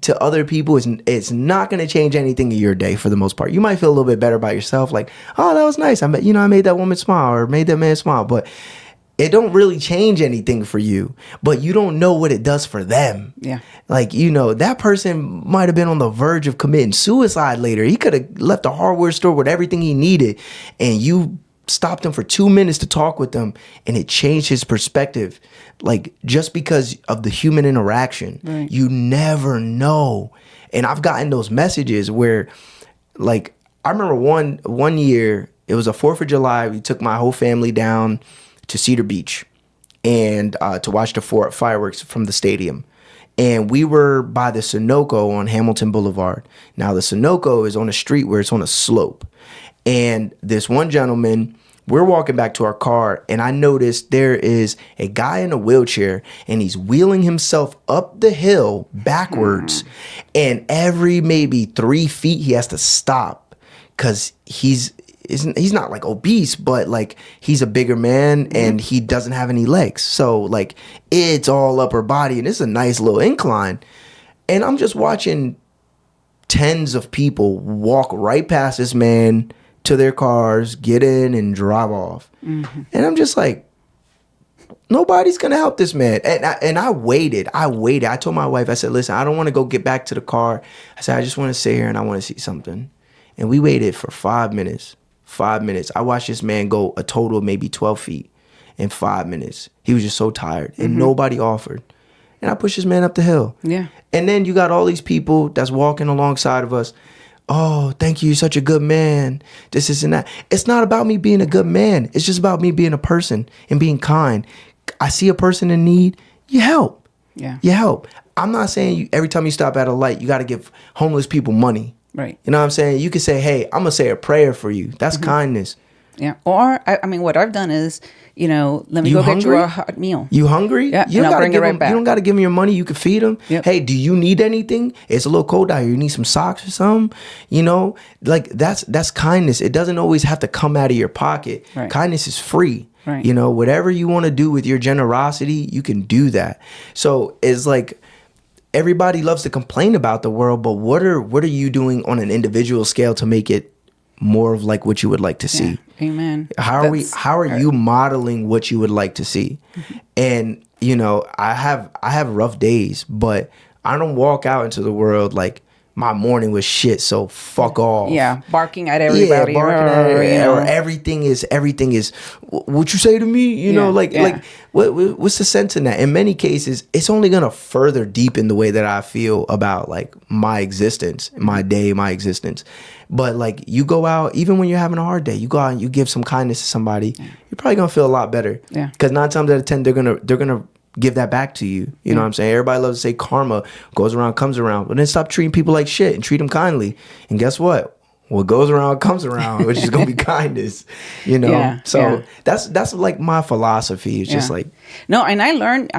to other people it's not going to change anything in your day for the most part. You might feel a little bit better about yourself, like, oh, that was nice. I made that woman smile or made that man smile, but it don't really change anything for you. But you don't know what it does for them. Yeah. Like, you know, that person might have been on the verge of committing suicide later. He could have left a hardware store with everything he needed, and you stopped him for 2 minutes to talk with him, and it changed his perspective. Like, just because of the human interaction, you never know. And I've gotten those messages where, like, I remember one year, it was a 4th of July. We took my whole family down to Cedar Beach and to watch the fireworks from the stadium. And we were by the Sunoco on Hamilton Boulevard. Now, the Sunoco is on a street where it's on a slope. And this one gentleman, we're walking back to our car, and I noticed there is a guy in a wheelchair, and he's wheeling himself up the hill backwards. And every maybe 3 feet, he has to stop because he's not like obese, but like he's a bigger man and he doesn't have any legs. So like it's all upper body, and it's a nice little incline. And I'm just watching tens of people walk right past this man to their cars, get in, and drive off. And I'm just like, nobody's gonna help this man. And I waited. I told my wife, I said, listen, I don't want to go get back to the car. I said, I just want to sit here and I want to see something. And we waited for 5 minutes. 5 minutes. I watched this man go a total of maybe 12 feet in 5 minutes. He was just so tired, and nobody offered. And I pushed this man up the hill. Yeah. And then you got all these people that's walking alongside of us. Oh, thank you. You're such a good man. This and that. It's not about me being a good man. It's just about me being a person and being kind. I see a person in need, you help. Yeah. You help. I'm not saying every time you stop at a light, you got to give homeless people money. Right. You know what I'm saying? You could say, hey, I'm going to say a prayer for you. That's kindness. Yeah. Or, I mean, what I've done is, you know, let me go get you a hot meal. You hungry? Yeah. You don't bring it right back. You don't got to give them your money. You can feed them. Yep. Hey, do you need anything? It's a little cold out here. You need some socks or something? You know, like that's kindness. It doesn't always have to come out of your pocket. Right. Kindness is free. Right. You know, whatever you want to do with your generosity, you can do that. So it's like, everybody loves to complain about the world, but what are you doing on an individual scale to make it more of like what you would like to see? Amen. How are you modeling what you would like to see? And you know, I have rough days, but I don't walk out into the world like my morning was shit, so fuck off. Yeah, barking at everybody. Yeah, barking at everybody, or everything is what you say to me, you know, like what's the sense in that? In many cases, it's only gonna further deepen the way that I feel about like my existence, my day, my existence. But like you go out, even when you're having a hard day, you go out and you give some kindness to somebody, you're probably gonna feel a lot better. Yeah. Because 9 times out of 10, they're gonna give that back to you. You know what I'm saying? Everybody loves to say karma goes around, comes around. But then stop treating people like shit and treat them kindly. And guess what? What goes around comes around, which is gonna be kindness. You know? That's like my philosophy. It's just like, no, and I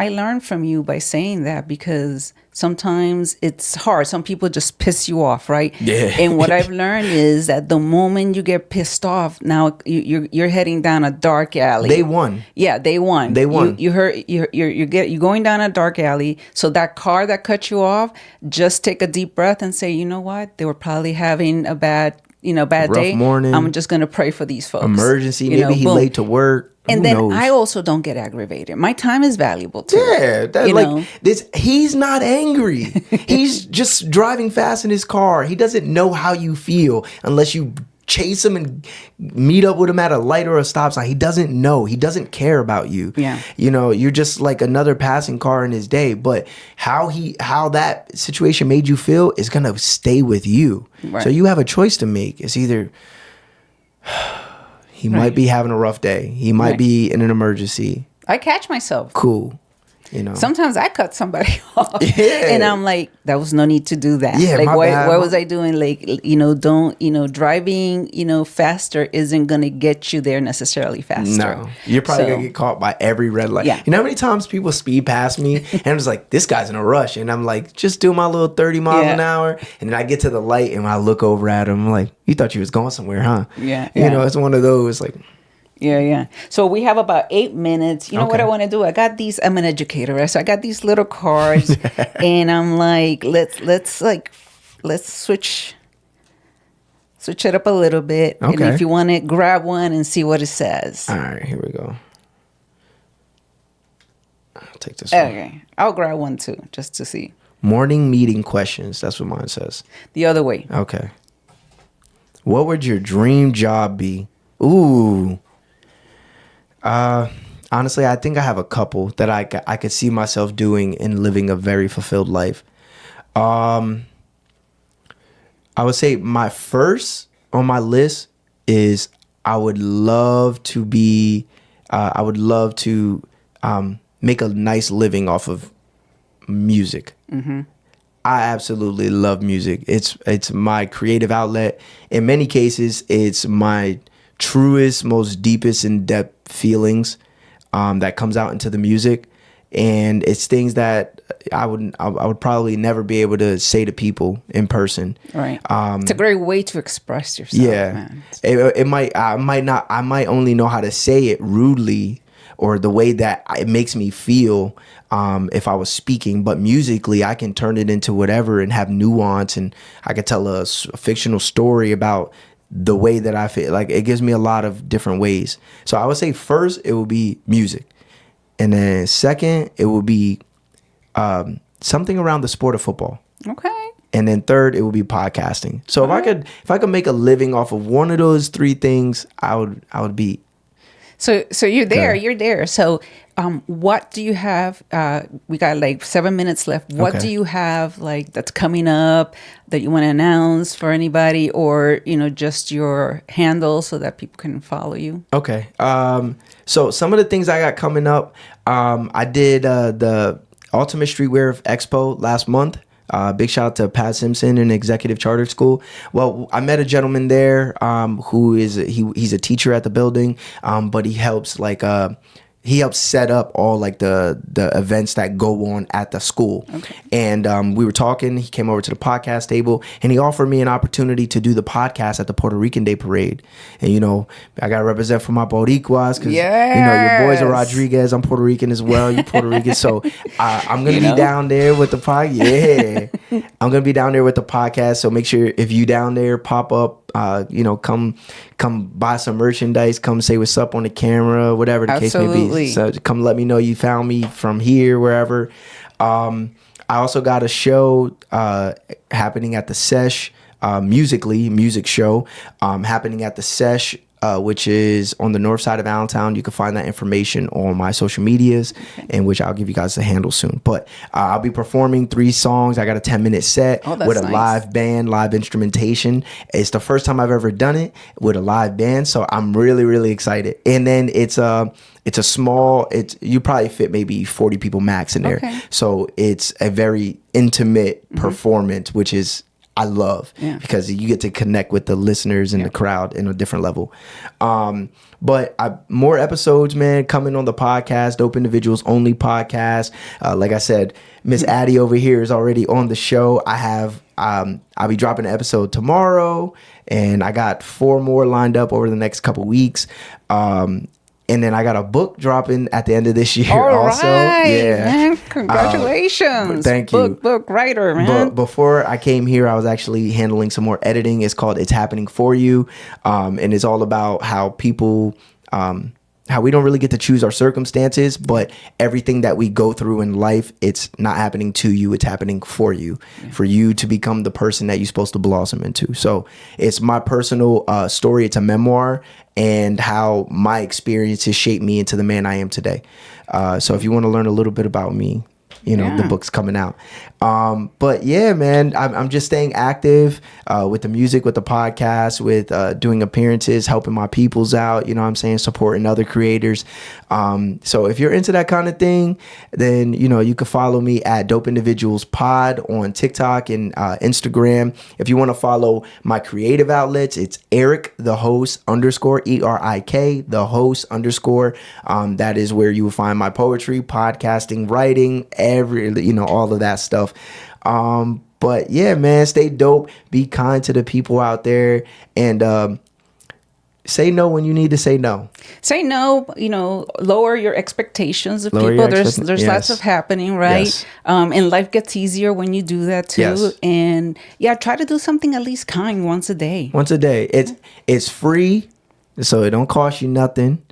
learned from you by saying that, because sometimes it's hard. Some people just piss you off, right? Yeah. And what I've learned is that the moment you get pissed off, now you're heading down a dark alley. They won. Yeah, they won. You're going down a dark alley. So that car that cut you off, just take a deep breath and say, you know what? They were probably having a bad rough day. Morning. I'm just gonna pray for these folks. Emergency. Maybe he late to work. And Who then knows? I also don't get aggravated. My time is valuable too. Yeah, that, you like know? this. He's not angry. He's just driving fast in his car. He doesn't know how you feel unless you chase him and meet up with him at a light or a stop sign. He doesn't know. He doesn't care about you. Yeah. You know, you're just like another passing car in his day. But how that situation made you feel is gonna stay with you. Right. So you have a choice to make. It's either he might be having a rough day. He might be in an emergency. I catch myself. Cool. You know. Sometimes I cut somebody off. Yeah. And I'm like, there was no need to do that. Yeah, like, my bad. what was I doing? Like, driving, faster isn't going to get you there necessarily faster. No, you're probably gonna get caught by every red light. Yeah. You know how many times people speed past me and I'm just like, this guy's in a rush, and I'm like, just do my little 30 miles an hour, and then I get to the light and when I look over at him, I'm like, you thought you was going somewhere, huh? Yeah, You yeah. know, it's one of those like. Yeah. So we have about 8 minutes. You know what I want to do? I'm an educator, right? So I got these little cards, and I'm like, let's switch it up a little bit. Okay. And if you want to grab one and see what it says. All right, here we go. I'll take this one. Okay. I'll grab one too, just to see. Morning meeting questions. That's what mine says. The other way. Okay. What would your dream job be? Ooh. Honestly, I think I have a couple that I could see myself doing and living a very fulfilled life. I would say my first on my list is I would love to make a nice living off of music. Mm-hmm. I absolutely love music. It's my creative outlet. In many cases, it's my truest, most deepest, in-depth feelings that comes out into the music, and it's things that I would probably never be able to say to people in person. Right. It's a great way to express yourself. Yeah, Man. I might only know how to say it rudely or the way that it makes me feel if I was speaking, but musically I can turn it into whatever and have nuance, and I could tell a fictional story about the way that I feel. Like, it gives me a lot of different ways. So I would say first it would be music, and then second it would be something around the sport of football. Okay. And then third it would be podcasting. So if I could make a living off of one of those three things, I would be. So you're there. You're there. So what do you have? We got like 7 minutes left. What do you have like that's coming up that you want to announce for anybody, or just your handle so that people can follow you? Okay. So some of the things I got coming up, I did the Ultimate Streetwear Expo last month. Big shout out to Pat Simpson in Executive Charter School. Well, I met a gentleman there who is he's a teacher at the building, but he helps he helps set up all like the events that go on at the school. Okay. And we were talking. He came over to the podcast table and he offered me an opportunity to do the podcast at the Puerto Rican Day Parade. And I got to represent for my Boricuas because your boys are Rodriguez. I'm Puerto Rican as well. You Puerto Rican, so I'm gonna be down there with the podcast. Yeah, I'm gonna be down there with the podcast. So make sure if you down there, pop up. Come buy some merchandise, come say what's up on the camera, whatever the case may be. So come let me know you found me from here, wherever. I also got a show happening at the Sesh, music show happening at the Sesh, which is on the north side of Allentown. You can find that information on my social medias, in which I'll give you guys the handle soon. But I'll be performing 3 songs. I got a 10-minute set with a live band, live instrumentation. It's the first time I've ever done it with a live band, so I'm really, really excited. And then it's a small, you probably fit maybe 40 people max in there. Okay. So it's a very intimate performance, which is I love because you get to connect with the listeners and the crowd in a different level. But more episodes, man, coming on the podcast, Dope Individuals Only podcast. Like I said, Miss Addie over here is already on the show. I'll be dropping an episode tomorrow, and I got 4 more lined up over the next couple weeks. And then I got a book dropping at the end of this year. All also. right, yeah. Man. Congratulations. Thank you. Book writer, man. But before I came here, I was actually handling some more editing. It's called It's Happening For You. And it's all about how people how we don't really get to choose our circumstances, but everything that we go through in life, it's not happening to you, it's happening for you, for you to become the person that you're supposed to blossom into. So it's my personal story. It's a memoir, and how my experiences shaped me into the man I am today. So if you want to learn a little bit about me, you know, the book's coming out. But yeah, man, I'm just staying active with the music, with the podcast, with doing appearances, helping my peoples out, you know what I'm saying, supporting other creators. So if you're into that kind of thing, then, you know, you can follow me at Dope Individuals Pod on TikTok and Instagram. If you want to follow my creative outlets, it's Erik the host _ ERIK the host _ that is where you will find my poetry, podcasting, writing, all of that stuff. But yeah, man, stay dope, be kind to the people out there, and say no when you need to say no. Say no, lower your expectations of people. There's lots of happening, right? Yes. And life gets easier when you do that too. Yes. And try to do something at least kind once a day. It's free, so it don't cost you nothing.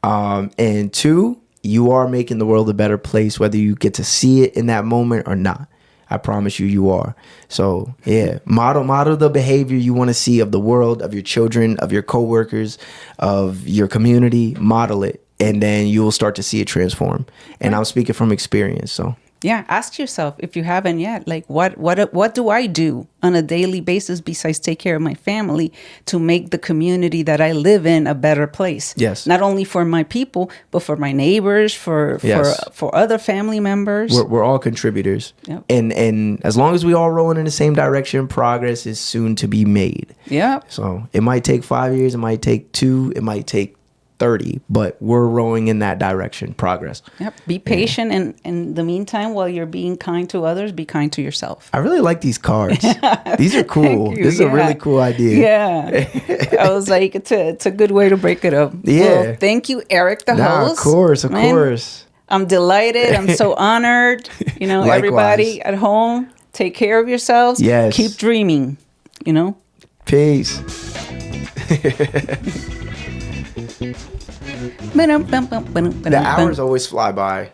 And 2, you are making the world a better place, whether you get to see it in that moment or not. I promise you are. So yeah, model the behavior you want to see of the world, of your children, of your coworkers, of your community. Model it, and then you will start to see it transform. And I'm speaking from experience. So yeah, ask yourself, if you haven't yet, like what do I do on a daily basis besides take care of my family to make the community that I live in a better place? Yes. Not only for my people, but for my neighbors, for other family members. We're all contributors. Yep. And as long as we all rolling in the same direction, progress is soon to be made. Yeah. So it might take 5 years, it might take 2, it might take 30, but we're rowing in that direction. Progress. Yep. Be patient, and in the meantime, while you're being kind to others, be kind to yourself. I really like these cards. These are cool. You. This is a really cool idea. Yeah. I was like, it's a good way to break it up. Yeah. Well, thank you, Erik, the host. Of course. I'm delighted. I'm so honored. Likewise. Everybody at home, take care of yourselves. Yes. Keep dreaming. Peace. The hours always fly by.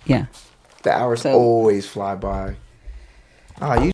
Yeah. The hours always fly by. You